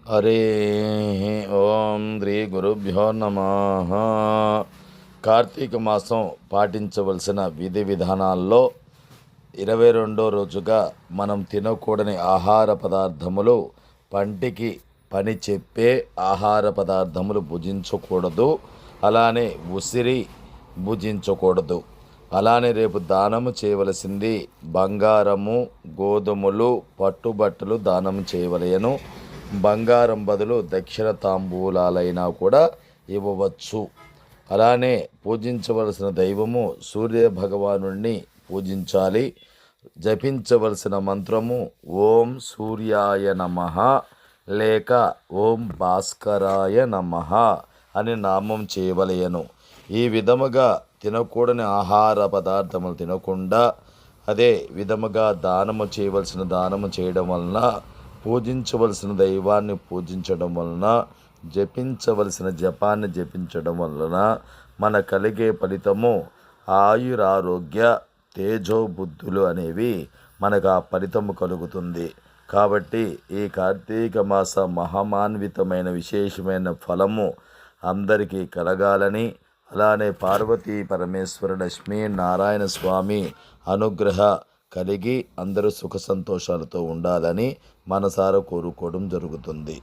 హరి ఓం శ్రీ గురుభ్యో నమః. కార్తీక మాసం పాటించవలసిన విధి విధానాల్లో 22వ రోజుగా మనం తినకూడని ఆహార పదార్థములు, పంటికి పని చెప్పే ఆహార పదార్థములు భుజించకూడదు. అలానే ఉసిరి భుజించకూడదు. అలానే రేపు దానము చేయవలసింది బంగారము, గోధుమలు, పట్టుబట్టలు దానం చేయవలెను. బంగారం బదులు దక్షిణ తాంబూలాలైనా కూడా ఇవ్వవచ్చు. అలానే పూజించవలసిన దైవము సూర్య భగవానుణ్ణి పూజించాలి. జపించవలసిన మంత్రము ఓం సూర్యాయ నమః లేక ఓం భాస్కరాయ నమః అని నామం చేయవలెను. ఈ విధముగా తినకూడని ఆహార పదార్థములు తినకుండా అదే విధముగా దానము చేయవలసిన దానము చేయడం వలన, పూజించవలసిన దైవాన్ని పూజించడం వలన, జపించవలసిన జపాన్ని జపించడం వలన మన కలిగే ఫలితము ఆయురారోగ్య తేజోబుద్ధులు అనేవి మనకు ఆ ఫలితము కలుగుతుంది. కాబట్టి ఈ కార్తీక మాస మహమాన్వితమైన విశేషమైన ఫలము అందరికీ కలగాలని, అలానే పార్వతీ పరమేశ్వర లక్ష్మీ నారాయణ స్వామి అనుగ్రహ కలిగి అందరూ సుఖ సంతోషాలతో ఉండాలని మనసారా కోరుకోవడం జరుగుతుంది.